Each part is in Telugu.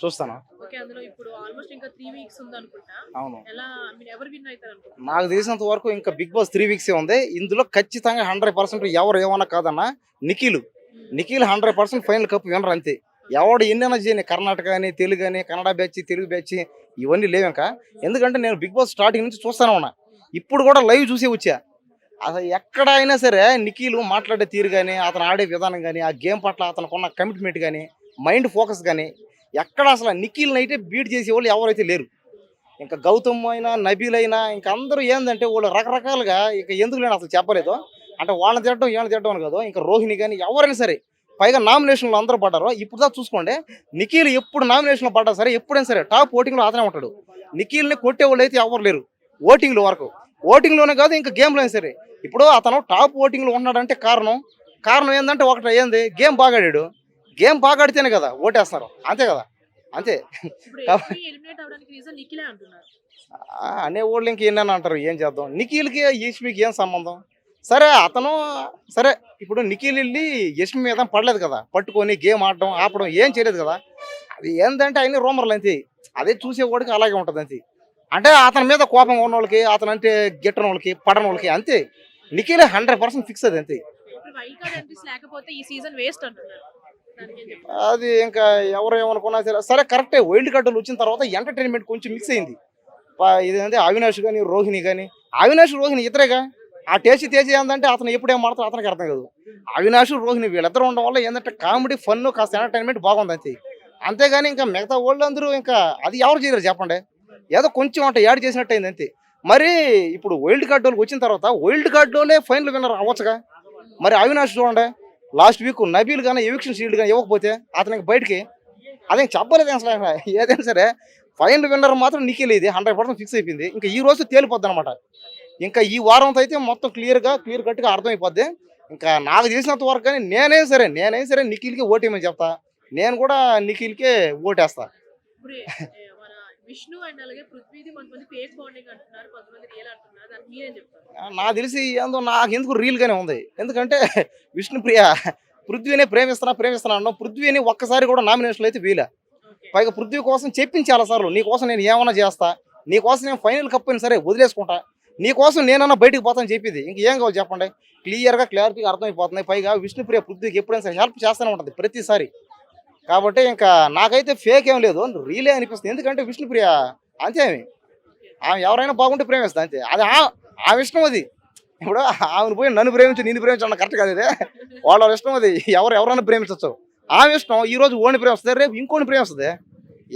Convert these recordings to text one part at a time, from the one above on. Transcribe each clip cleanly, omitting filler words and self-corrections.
చూస్తాను. ఓకే. అందులో ఇప్పుడు ఆల్మోస్ట్ ఇంకా 3 వీక్స్ ఉందనుకుంటా. అవును. ఎలా మీరు ఎవరు విన్ అయితారనుకుంటున్నారు? నాకు తెలిసినంత వరకు ఇంకా 'బిగ్ బాస్' 3 వీక్సే ఉంది. ఇందులో ఖచ్చితంగా 100% ఎవరు ఏమన్నా కాదన్నా నిఖిల్. హ్మ్. నిఖిల్ 100% ఫైనల్ కప్ విన్నర్ అంతే. ఎవడు ఎన్నైనా చేయని కర్ణాటక అని, తెలుగు అని, కన్నడ బ్యాచ్, తెలుగు బ్యాచ్ ఇవన్నీ లేవింకా. ఎందుకంటే నేను 'బిగ్ బాస్' స్టార్టింగ్ నుంచి చూస్తానే ఉన్నా. ఇప్పుడు కూడా లైవ్ చూసే వచ్చా. అసలు ఎక్కడ అయినా సరే నిఖిల్ మాట్లాడే తీరు గాని, అతను ఆడే విధానం గాని, ఆ గేమ్ పట్ల అతనుకున్న కమిట్మెంట్ గాని, మైండ్ ఫోకస్ గాని ఎక్కడ అసలు నిఖిల్‌నైతే బీట్ చేసేవాళ్ళు ఎవరైతే లేరు. ఇంకా గౌతమ్ అయినా, నబీల్ అయినా ఇంక అందరూ ఏందంటే వాళ్ళు రకరకాలుగా ఇక ఎందుకు నేను అసలు చెప్పలేదు. అంటే వాళ్ళని తిట్టడం, వీళ్ళని తిట్టడం అని కాదు. ఇంకా రోహిణి గాని ఎవరైనా సరే పైగా నామినేషన్‌లో అందరూ పడ్డారు. ఇప్పుడు దాకా చూసుకోండి నిఖిల్ ఎప్పుడు నామినేషన్‌లో పడ్డా సరే ఎప్పుడైనా సరే టాప్ ఓటింగ్‌లో అతనే ఉంటాడు. నిఖిల్‌ని కొట్టేవాళ్ళైతే ఎవరు లేరు. ఓటింగ్‌లో వరకు. ఓటింగ్‌లోనే కాదు ఇంకా గేమ్‌లో అయినా సరే. ఇప్పుడు అతను టాప్ ఓటింగ్‌లో ఉన్నాడంటే కారణం ఏందంటే ఒకటి ఏంది గేమ్ బాగా ఆడాడు. గేమ్ బాగా ఆడితేనే కదా ఓటేస్తారు. అంతే కదా! అంతే. ఇప్పుడు కాబ యష్మి ఎలిమినేట్ అవ్వడానికి రీజన్ నిఖిలే అంటున్నారు. అనేవాళ్ళు ఇంక ఎన్నని అంటారు. ఏం చేద్దాం? నిఖిల్‌కి, యష్మికి ఏం సంబంధం? సరే అతను సరే ఇప్పుడు నిఖిల్ ఎళ్లి యష్మి మీద పడలేదు కదా! పట్టుకొని గేమ్ ఆడడం, ఆపడం ఏం చేయలేదు కదా! అది ఏందంటే అయన్నీ రూమర్‌లు అంతే. అదే చూసేవాడికి అలాగే ఉంటది అంతే. అంటే అతని మీద కోపంగా ఉన్నోళ్ళకి, అతనంటే గిట్టనోళ్ళకి, పడనోళ్ళకి అంతే. నిఖిల్ 100% ఫిక్స్ అది అంతే. ఇప్పుడు వైల్డ్ కార్డ్ ఎంట్రీస్ లేకపోతే ఈ సీజన్ వేస్ట్ అంటున్నారు. దానికేం చెప్తారు? అది ఇంకా ఎవరు ఏమనుకున్నా సరే, సరే కరెక్టే వైల్డ్ కార్డులు వచ్చిన తర్వాత ఎంటర్‌టైన్‌మెంట్ కొంచెం మిక్స్ అయింది. ఇదేంటి అవినాష్ గాని, రోహిణి గాని, అవినాష్, రోహిణి ఇద్దరేగా. ఆ తేజ ఏందంటే అతను ఎప్పుడు ఏం మాడతాడో అతనికి అర్థం కాదు. అవినాష్, రోహిణి వీళ్ళిద్దరు ఉండడం వల్ల ఏందంటే కామెడీ, ఫన్ కాస్త ఎంటర్‌టైన్‌మెంట్ బాగుంది అంతే. అంతేగాని ఇంకా మిగతా వోళ్ళందరూ ఇంకా అది ఎవరు చేయలేరు చెప్పండి. ఏదో కొంచెం అంటే యాడ్ చేసినట్టు అయింది అంతే. మరి ఇప్పుడు వైల్డ్ కార్డోళ్ళకి వచ్చిన తర్వాత వైల్డ్ కార్డ్‌లోనే ఫైనల్ విన్నర్ అవ్వచ్చుగా. మరి అవినాష్ చూడండి లాస్ట్ వీక్ నబీల్ గాని ఎవిక్షన్ షీల్డ్ గాని ఇవ్వకపోతే అతనికి బయటికి అదేం చెప్పలేదు అసలు ఆయన. ఏదైనా సరే ఫైనల్ విన్నర్ మాత్రం నిఖిల్ ఇది 100% ఫిక్స్ అయిపోయింది. ఇంకా ఈ రోజు తేలిపోద్ది అనమాట. ఇంకా ఈ వారంతో అయితే మొత్తం క్లియర్ కట్‌గా అర్థమైపోద్ది. ఇంకా నాకు తెలిసినంత వరకు కానీ నేనైనా సరే నిఖిల్‌కి ఓటేయమని చెప్తా. నేను కూడా నిఖిల్‌కే ఓటేస్తా. ఇప్పుడు మన విష్ణు అండ్ అలాగే పృథ్వీది కొంతమంది ఫేక్ బాండింగ్ అంటున్నారు. కొంతమంది రియల్ అంటున్నారు. దానికి మీరేం చెప్తారు? నాకు తెలిసి ఏందో నాకెందుకు రీల్‌గానే ఉంది. ఎందుకంటే విష్ణుప్రియ పృథ్వీనే ప్రేమిస్తున్నా అన్నావు. పృథ్వీని ఒక్కసారి కూడా నామినేషన్‌లో అయితే వేయలే. ఓకే. పైగా పృథ్వీ కోసం చెప్పింది చాలా సార్లు. నీకోసం నేను ఏమన్నా చేస్తా. నీకోసం నేను ఫైనల్ కప్ అయినా సరే వదిలేసుకుంటా. నీకోసం నేనన్నా బయటికి పోతాను చెప్పింది. ఇంకేం కావాలి చెప్పండి. క్లారిటీగా అర్థమైపోతుంది. పైగా విష్ణుప్రియ పృథ్వీకి ఎప్పుడైనా సరే హెల్ప్ చేస్తూనే ఉంటది ప్రతిసారి. కాబట్టి ఇంకా నాకైతే ఫేక్ ఏం లేదు. రీలే అనిపిస్తుంది. ఎందుకంటే విష్ణుప్రియ అంతే ఆమె ఎవరైనా బాగుంటే ప్రేమిస్తది అంతే. అది ఆమె ఇష్టం అది. ఇప్పుడు ఆమెను పోయి నన్ను ప్రేమించు, నిన్ను ప్రేమించు అన్న కరెక్ట్ కాదు ఇది. వాళ్ళ ఇష్టం అది. ఎవరైనా ప్రేమించొచ్చు. ఆమె ఇష్టం ఈరోజు ఓడిని ప్రేమిస్తది. రేపు ఇంకోడిని ప్రేమిస్తది.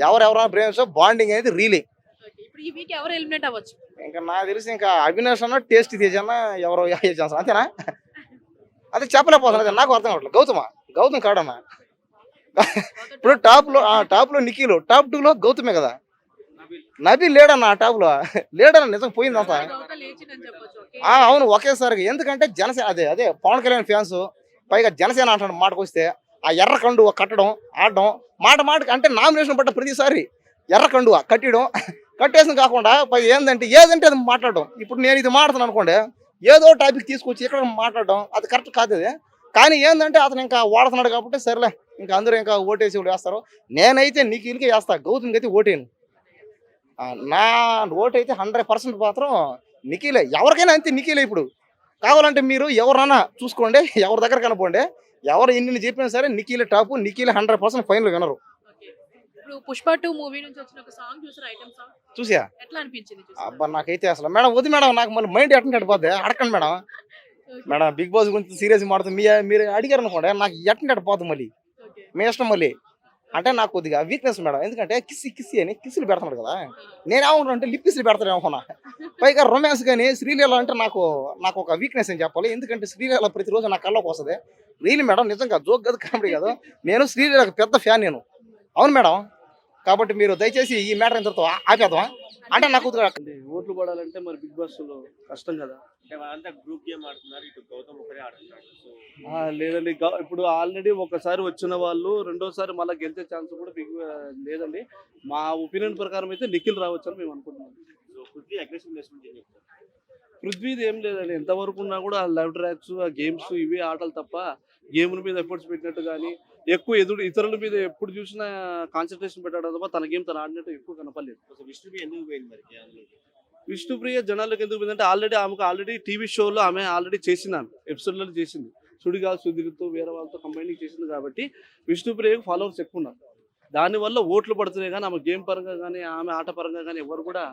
ఎవరైనా ప్రేమించో బాండింగ్ అనేది రీలింగ్. ఓకే. ఇప్పుడు ఈ వీక్ ఎవరు ఎలిమినేట్ అవ్వచ్చు? ఇంకా నాకు తెలిసి ఇంకా అవినాష్ అన్న టేస్ట్ తేజ్ అన్న ఎవరో ఏ ఛాన్స్ అంతేనా? అదే చెప్పలేకపోతున్నా అదే నాకు అర్థం కావట్లేదు. గౌతమ్ కాడన్నా. ఇప్పుడు టాప్‌లో నిఖిల్, టాప్ 2లో గౌతమే కదా! నబీల్ లేడన్న ఆ టాప్‌లో. లేడన్న నిజంగా పోయిందంతా. గౌతమ్ లేచిందని చెప్పొచ్చు. ఓకే. అవును. ఒకేసారిగా. ఎందుకంటే అదే పవన్ కళ్యాణ్ ఫ్యాన్స్ పైగా జనసేన అంటాడు మాటకొస్తే. ఆ ఎర్ర కండువ కట్టడం, ఆడడం మాటకి అంటే నామినేషన్ పడ్డ ప్రతిసారి ఎర్ర కండువ కట్టేయడం. కట్టేసింది కాకుండా పైగా ఏదంటే అది మాట్లాడడం. ఇప్పుడు నేను ఇది మాట్లాడుతున్నాను అనుకోండి. ఏదో టాపిక్ తీసుకొచ్చి ఇక్కడ మాట్లాడడం అది కరెక్ట్ కాదు అది. కానీ ఏందంటే అతను ఇంకా వాడుతున్నాడు కాబట్టి సరేలే ఇంకా అందరూ ఇంకా ఓటేసి వేస్తారు. నేనైతే నిఖిల్‌కే వేస్తా. గౌతమ్‌కి అయితే ఓటేయను. నా ఓటైతే 100% మాత్రం నిఖిలే. ఎవరికైనా అంతే నిఖిలే ఇప్పుడు. కావాలంటే మీరు ఎవరన్నా చూసుకోండి. ఎవరి దగ్గరకైనా పోండి. ఎవరు ఎన్ని చెప్పినా సరే నిఖిలే టాపు. నిఖిలే 100% ఫైనల్ విన్నరు. ఓకే. ఇప్పుడు 'పుష్ప 2' మూవీ నుంచి వచ్చిన ఒక సాంగ్ చూసారా? Item song. చూసా. ఎట్లా అనిపించింది చూసాక? అబ్బా! నాకైతే అసలు మేడం వద్దు మేడం నాకు మళ్ళీ మైండ్ ఎట్టంటే పోద్ది. అడగండి madam. Okay. Madam 'Bigg Boss' గురించి సీరియస్‌గా మాట్లాడుతుంది. మీరు అడిగారనుకోండి నాకు ఎట్టంటే పోద్ది మళ్ళీ. ఓకే. మీ ఇష్టం మళ్ళీ. అంటే నాకు కొద్దిగా వీక్‌నెస్ మేడం. ఎందుకంటే కిస్సి అని కిస్సులు పెడుతున్నాడు కదా! నేనేమనుకున్నానంటే లిప్ కిస్సులు పెడతాడేమో అనుకున్నా. పైగా రొమాన్స్ గాని, శ్రీలీల అంటే నాకు ఒక వీక్‌నెస్ అని చెప్పాలి. ఎందుకంటే శ్రీలీల ప్రతిరోజు నా కల్లోకి వస్తది. రియల్లీ మేడం నిజంగా జోక్ కాదు, కామెడీ కాదు. నేను శ్రీలీలకు పెద్ద ఫ్యాన్ నేను. అవును మేడం. కాబట్టి మీరు దయచేసి ఈ మ్యాటర్ ఇంతటితో ఆపేద్దామా? అంటే నాకు అంటే ఓట్లు పడాలంటే మరి బిగ్ బాస్ లో కష్టం కదా. అంటే వాళ్ళంతా గ్రూప్ గేమ్ ఆడుతున్నారు. ఇటు గౌతమ్ ఒకరే ఆడుతున్నాడు. సో లేదండి ఇప్పుడు ఆల్రెడీ ఒకసారి వచ్చిన వాళ్ళు రెండోసారి మళ్ళీ గెలిచే ఛాన్స్ కూడా లేదండి. మా ఒపీనియన్ ప్రకారం అయితే నిఖిల్ రావచ్చు అని మేము అనుకుంటున్నాం. సో పృథ్వీ అగ్రెసివ్ ప్లేస్మెంట్ ఏం చెప్తారు? పృథ్వీది ఏం లేదండి, ఎంతవరకు ఉన్నా కూడా ఆ లవ్ ట్రాక్స్ ఆ గేమ్స్ ఇవే ఆటలు తప్ప గేమ్ మీద ఎఫర్ట్స్ పెట్టినట్టు కానీ ఎక్కువ ఇతరుల మీద ఎప్పుడు చూసినా కాన్సన్ట్రేషన్ పెట్టడం తప్ప తన గేమ్ తను ఆడినట్టు ఎక్కువ కనపడలేదు. అసలు విష్ణుప్రియ ఎందుకు పోయింది మరి అందులోకి? విష్ణుప్రియ జనాలకు ఎందుకు పోయిందంటే ఆల్రెడీ టీవీ షోలో ఆమె ఆల్రెడీ చేసింది, ఆమె ఎపిసోడ్లలో చేసింది. సుడిగాలి సుధీర్తో వేరే వాళ్ళతో కంబైనింగ్ చేసింది కాబట్టి విష్ణుప్రియకు ఫాలోవర్స్ ఎక్కువ ఉన్నారు. దానివల్ల ఓట్లు పడుతున్నాయి కానీ ఆమె గేమ్ పరంగా కానీ ఆమె ఆట పరంగా కానీ ఎవరు కూడా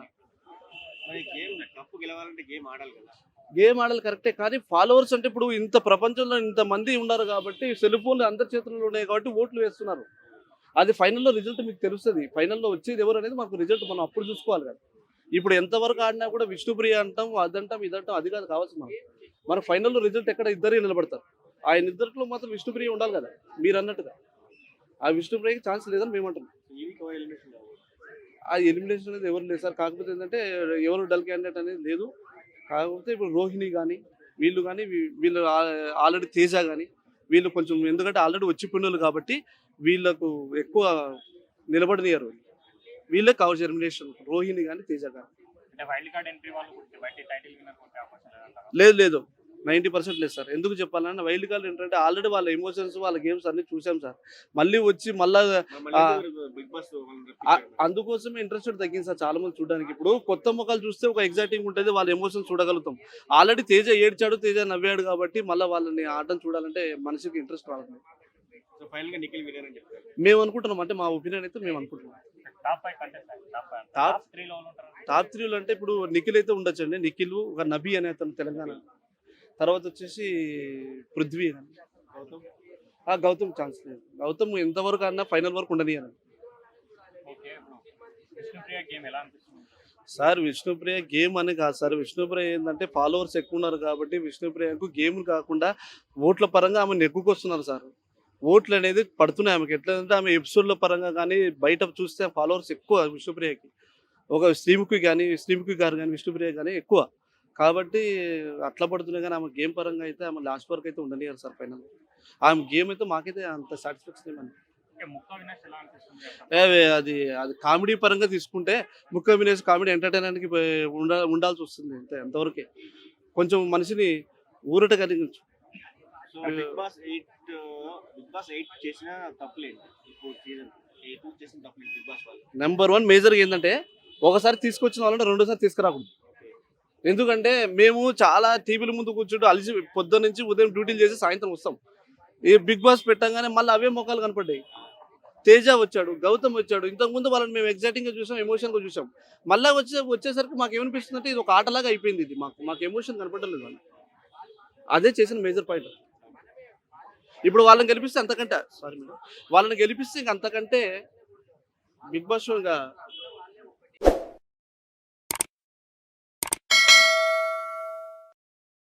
మరి గేమ్ కప్పు గెలవాలంటే గేమ్ ఆడాలి కదా. గేమ్ ఆడాలి కరెక్టే, కానీ ఫాలోవర్స్ అంటే ఇప్పుడు ఇంత ప్రపంచంలో ఇంత మంది ఉన్నారు కాబట్టి సెల్ ఫోన్లు అందరి చేతుల్లో ఉన్నాయి కాబట్టి ఓట్లు వేస్తున్నారు. అది ఫైనల్లో రిజల్ట్ మీకు తెలుస్తుంది. ఫైనల్లో వచ్చేది ఎవరు అనేది మనకు రిజల్ట్ మనం అప్పుడు చూసుకోవాలి కదా. ఇప్పుడు ఎంతవరకు ఆడినా కూడా విష్ణుప్రియ అంటాం, అదంటాం, ఇదంటాం, అది కాదు కావచ్చు మన ఫైనల్లో రిజల్ట్ ఎక్కడ ఇద్దరే నిలబడతారు. ఆయన ఇద్దరిలో మాత్రం విష్ణుప్రియ ఉండాలి కదా మీరు అన్నట్టుగా. ఆ విష్ణుప్రియకి ఛాన్స్ లేదని మేము అంటున్నాం. ఆ ఎలిమినేషన్ అనేది ఎవరు లేదు సార్. కాకపోతే ఏంటంటే ఎవరు డల్ క్యాండిడేట్ అనేది లేదు. కాకపోతే ఇప్పుడు రోహిణి కానీ వీళ్ళు ఆల్రెడీ తేజ కానీ వీళ్ళు కొంచెం, ఎందుకంటే ఆల్రెడీ వచ్చిపోయిన కాబట్టి వీళ్ళకు ఎక్కువ నిలబడనియారు. వీళ్ళే కావచ్చు ఎలిమినేషన్, రోహిణి కానీ తేజ కానీ. లేదు 90% లేదు సార్. ఎందుకు చెప్పాలంటే వైల్డ్ కార్డ్ ఏంటంటే ఆల్రెడీ వాళ్ళ ఎమోషన్స్ వాళ్ళ గేమ్స్ అన్ని చూసాం సార్. మళ్ళీ వచ్చి బిగ్ బాస్ అందుకోసమే ఇంట్రెస్ట్ తగ్గింది సార్ చాలా మంది చూడడానికి. ఇప్పుడు కొత్త ముఖాలు చూస్తే ఒక ఎగ్జైటింగ్ ఉంటుంది, వాళ్ళ ఎమోషన్స్ చూడగలుగుతాం. ఆల్రెడీ తేజ ఏడ్చాడు, తేజ నవ్వాడు కాబట్టి మళ్ళీ వాళ్ళని ఆటను చూడాలంటే మనిషికి ఇంట్రెస్ట్ రావాలి. మేము అనుకుంటున్నాం, అంటే మా ఒపీనియన్ అయితే మేము అనుకుంటున్నాం. టాప్ 3లో అంటే ఇప్పుడు నిఖిల్ అయితే ఉండొచ్చండి. నిఖిల్, ఒక నబీ అనే అతను తెలంగాణ, తర్వాత వచ్చేసి పృథ్వీ, గౌతమ్ ఛాన్స్ లేదు. గౌతమ్ ఎంతవరకు అన్నా ఫైనల్ వరకు ఉండనియాలి సార్. విష్ణుప్రియ గేమ్ అని కాదు సార్. విష్ణుప్రియ ఏంటంటే ఫాలోవర్స్ ఎక్కువ ఉన్నారు కాబట్టి విష్ణుప్రియకు గేమ్ కాకుండా ఓట్ల పరంగా ఆమె నెగ్గుకొస్తున్నారు సార్. ఓట్లు అనేది పడుతున్నాయి ఆమెకి. ఎట్లంటే ఆమె ఎపిసోడ్ల పరంగా కానీ బయట చూస్తే ఫాలోవర్స్ ఎక్కువ విష్ణుప్రియకి. ఒక శ్రీముఖి గారు కానీ విష్ణుప్రియ కానీ ఎక్కువ కాబట్టి అట్లా పడుతున్నాయి. కానీ ఆమె గేమ్ పరంగా అయితే ఆమె లాస్ట్ వరకు అయితే ఉండనియారు సార్ ఫైనల్. ఆమె గేమ్ అయితే మాకైతే అంత సాటిస్ఫాక్షన్ ఏమని. అది కామెడీ పరంగా తీసుకుంటే ముక్క వినేష్ కామెడీ ఎంటర్టైన్మెంట్కి ఉండాల్సి వస్తుంది అంతే, అంతవరకే. కొంచెం మనిషిని ఊరట కలిగించు. బిగ్ బాస్ 8 చేసిన తప్పులేదు. ఇప్పుడు సీజన్ 8 చేసిన తప్పులేదు బిగ్ బాస్ వాళ్ళు. నెంబర్ 1 మేజర్ ఏంటంటే ఒకసారి తీసుకొచ్చిన వాళ్ళంటే రెండోసారి తీసుకురాకూడదు. ఎందుకంటే మేము చాలా టీవీల ముందు కూర్చుంటూ అలిసి పొద్దున్న నుంచి ఉదయం డ్యూటీలు చేసి సాయంత్రం వస్తాం. ఈ బిగ్ బాస్ పెట్టంగానే మళ్ళీ అవే మొక్కలు కనపడ్డాయి. తేజ వచ్చాడు, గౌతమ్ వచ్చాడు. ఇంతకుముందు వాళ్ళని మేము ఎగ్జైటింగ్గా చూసాం, ఎమోషన్గా చూసాం. మళ్ళీ వచ్చేసరికి మాకు ఏమనిపిస్తుంది అంటే ఇది ఒక ఆటలాగా అయిపోయింది. ఇది మాకు ఎమోషన్ కనపడలేదు వాళ్ళు. అదే చేసిన మేజర్ పాయింట్. ఇప్పుడు వాళ్ళని గెలిపిస్తే అంతకంటే ఇంక అంతకంటే బిగ్ బాస్ షో ఇంకా